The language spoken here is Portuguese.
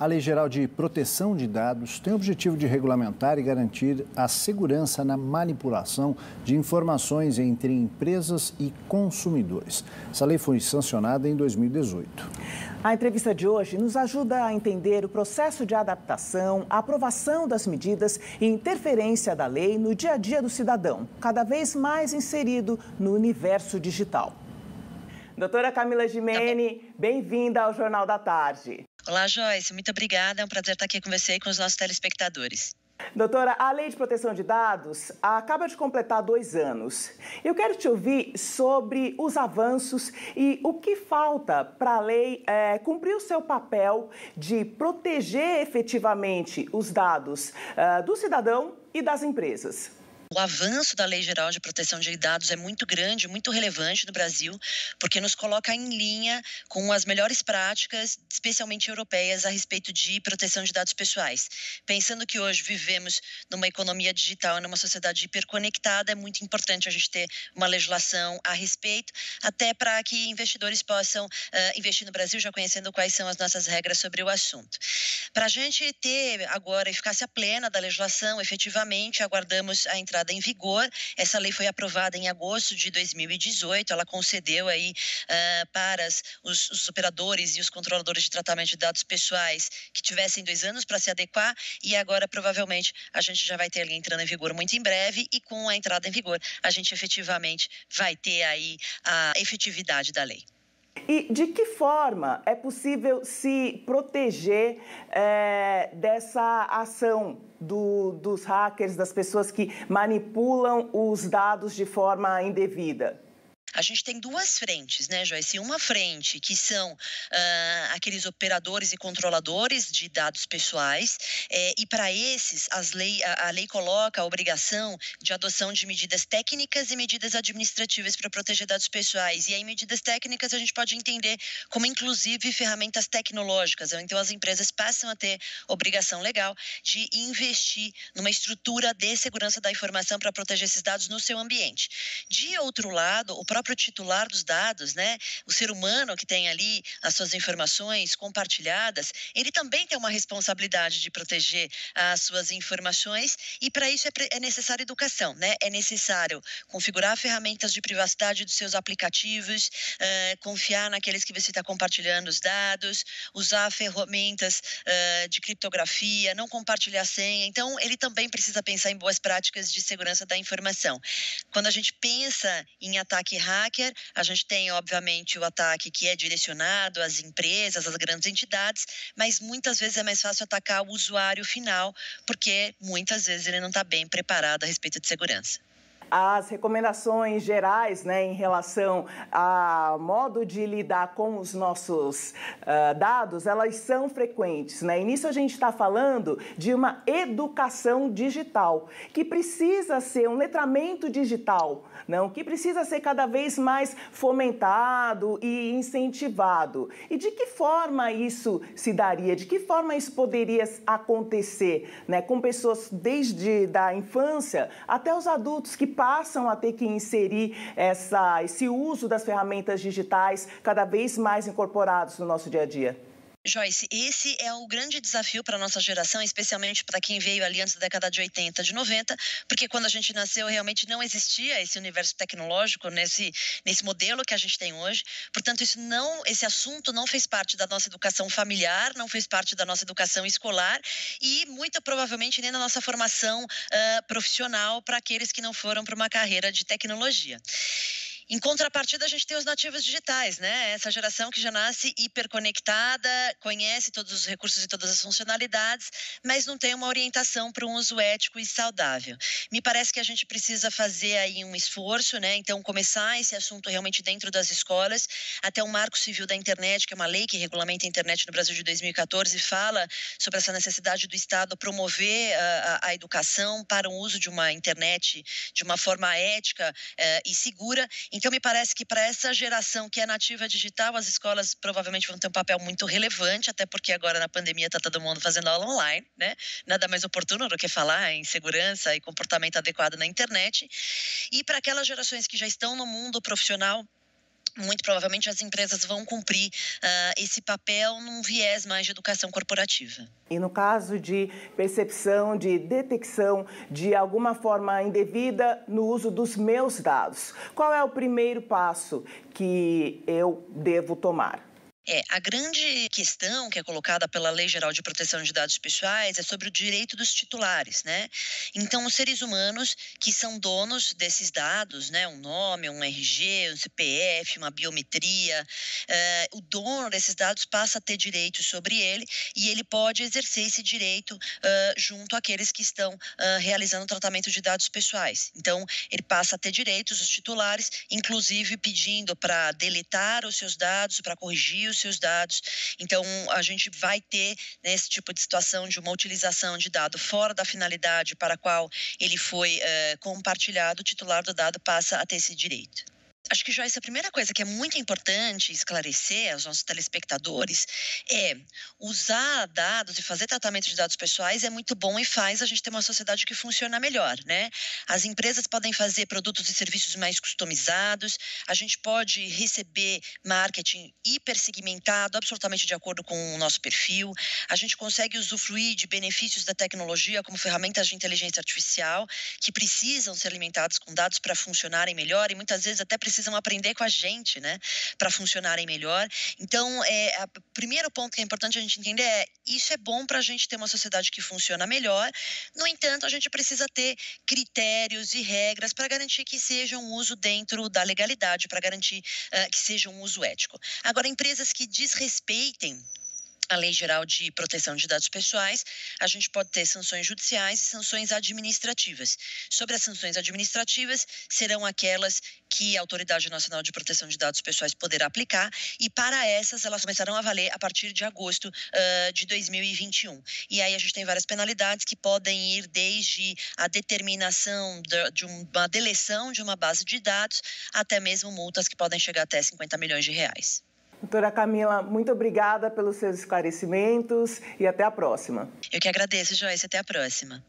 A Lei Geral de Proteção de Dados tem o objetivo de regulamentar e garantir a segurança na manipulação de informações entre empresas e consumidores. Essa lei foi sancionada em 2018. A entrevista de hoje nos ajuda a entender o processo de adaptação, a aprovação das medidas e interferência da lei no dia a dia do cidadão, cada vez mais inserido no universo digital. Doutora Camila Gimene, bem-vinda ao Jornal da Tarde. Olá, Joyce. Muito obrigada. É um prazer estar aqui com você e com os nossos telespectadores. Doutora, a Lei de Proteção de Dados acaba de completar 2 anos. Eu quero te ouvir sobre os avanços e o que falta para a lei cumprir o seu papel de proteger efetivamente os dados do cidadão e das empresas. O avanço da Lei Geral de Proteção de Dados é muito grande, muito relevante no Brasil, porque nos coloca em linha com as melhores práticas, especialmente europeias, a respeito de proteção de dados pessoais. Pensando que hoje vivemos numa economia digital, numa sociedade hiperconectada, é muito importante a gente ter uma legislação a respeito, até para que investidores possam investir no Brasil, já conhecendo quais são as nossas regras sobre o assunto. Para a gente ter agora eficácia plena da legislação, efetivamente, aguardamos a entrada em vigor. Essa lei foi aprovada em agosto de 2018. Ela concedeu aí para os operadores e os controladores de tratamento de dados pessoais que tivessem 2 anos para se adequar, e agora provavelmente a gente já vai ter ela entrando em vigor muito em breve, e com a entrada em vigor a gente efetivamente vai ter aí a efetividade da lei. E de que forma é possível se proteger dessa ação dos hackers, das pessoas que manipulam os dados de forma indevida? A gente tem 2 frentes, né, Joyce? Uma frente que são aqueles operadores e controladores de dados pessoais, e para esses a lei coloca a obrigação de adoção de medidas técnicas e medidas administrativas para proteger dados pessoais. E aí medidas técnicas a gente pode entender como inclusive ferramentas tecnológicas. Então as empresas passam a ter obrigação legal de investir numa estrutura de segurança da informação para proteger esses dados no seu ambiente. De outro lado, o próprio titular dos dados, né, o ser humano que tem ali as suas informações compartilhadas, ele também tem uma responsabilidade de proteger as suas informações, e para isso é necessária educação, né? É necessário configurar ferramentas de privacidade dos seus aplicativos, confiar naqueles que você está compartilhando os dados, usar ferramentas de criptografia, não compartilhar senha. Então, ele também precisa pensar em boas práticas de segurança da informação. Quando a gente pensa em ataque hacker, a gente tem, obviamente, o ataque que é direcionado às empresas, às grandes entidades, mas muitas vezes é mais fácil atacar o usuário final, porque muitas vezes ele não está bem preparado a respeito de segurança. As recomendações gerais, né, em relação ao modo de lidar com os nossos dados, elas são frequentes, né? E nisso a gente está falando de uma educação digital, que precisa ser um letramento digital, não, que precisa ser cada vez mais fomentado e incentivado. E de que forma isso se daria? De que forma isso poderia acontecer, né, com pessoas desde da infância até os adultos que passam a ter que inserir esse uso das ferramentas digitais cada vez mais incorporados no nosso dia a dia? Joyce, esse é o grande desafio para a nossa geração, especialmente para quem veio ali antes da década de 80, de 90, porque quando a gente nasceu realmente não existia esse universo tecnológico nesse modelo que a gente tem hoje. Portanto, esse assunto não fez parte da nossa educação familiar, não fez parte da nossa educação escolar e muito provavelmente nem da nossa formação profissional para aqueles que não foram para uma carreira de tecnologia. Em contrapartida, a gente tem os nativos digitais, né? Essa geração que já nasce hiperconectada, conhece todos os recursos e todas as funcionalidades, mas não tem uma orientação para um uso ético e saudável. Me parece que a gente precisa fazer aí um esforço, né? Então, começar esse assunto realmente dentro das escolas, até o Marco Civil da Internet, que é uma lei que regulamenta a internet no Brasil de 2014, fala sobre essa necessidade do Estado promover a educação para o uso de uma internet de uma forma ética e segura. Então, me parece que para essa geração que é nativa digital, as escolas provavelmente vão ter um papel muito relevante, até porque agora na pandemia está todo mundo fazendo aula online, né? Nada mais oportuno do que falar em segurança e comportamento adequado na internet. E para aquelas gerações que já estão no mundo profissional, muito provavelmente as empresas vão cumprir esse papel num viés mais de educação corporativa. E no caso de percepção, de detecção de alguma forma indevida no uso dos meus dados, qual é o primeiro passo que eu devo tomar? A grande questão que é colocada pela Lei Geral de Proteção de Dados Pessoais é sobre o direito dos titulares, né? Então, os seres humanos que são donos desses dados, né? Um nome, um RG, um CPF, uma biometria, o dono desses dados passa a ter direitos sobre ele e ele pode exercer esse direito junto àqueles que estão realizando o tratamento de dados pessoais. Então, ele passa a ter direitos, os titulares, inclusive pedindo para deletar os seus dados, para corrigir os seus dados. Então, a gente vai ter nesse tipo de situação de uma utilização de dado fora da finalidade para a qual ele foi compartilhado, o titular do dado passa a ter esse direito. Acho que, Joyce, a primeira coisa que é muito importante esclarecer aos nossos telespectadores é usar dados e fazer tratamento de dados pessoais é muito bom e faz a gente ter uma sociedade que funciona melhor, né? As empresas podem fazer produtos e serviços mais customizados, a gente pode receber marketing hipersegmentado, absolutamente de acordo com o nosso perfil, a gente consegue usufruir de benefícios da tecnologia como ferramentas de inteligência artificial que precisam ser alimentadas com dados para funcionarem melhor e muitas vezes até precisam aprender com a gente, né, para funcionarem melhor. Então, o primeiro ponto que é importante a gente entender isso é bom para a gente ter uma sociedade que funciona melhor. No entanto, a gente precisa ter critérios e regras para garantir que seja um uso dentro da legalidade, para garantir que seja um uso ético. Agora, empresas que desrespeitem a Lei Geral de Proteção de Dados Pessoais, a gente pode ter sanções judiciais e sanções administrativas. Sobre as sanções administrativas, serão aquelas que a Autoridade Nacional de Proteção de Dados Pessoais poderá aplicar e para essas elas começarão a valer a partir de agosto de 2021. E aí a gente tem várias penalidades que podem ir desde a determinação de uma deleção de uma base de dados até mesmo multas que podem chegar até 50 milhões de reais. Doutora Camila, muito obrigada pelos seus esclarecimentos e até a próxima. Eu que agradeço, Joyce. Até a próxima.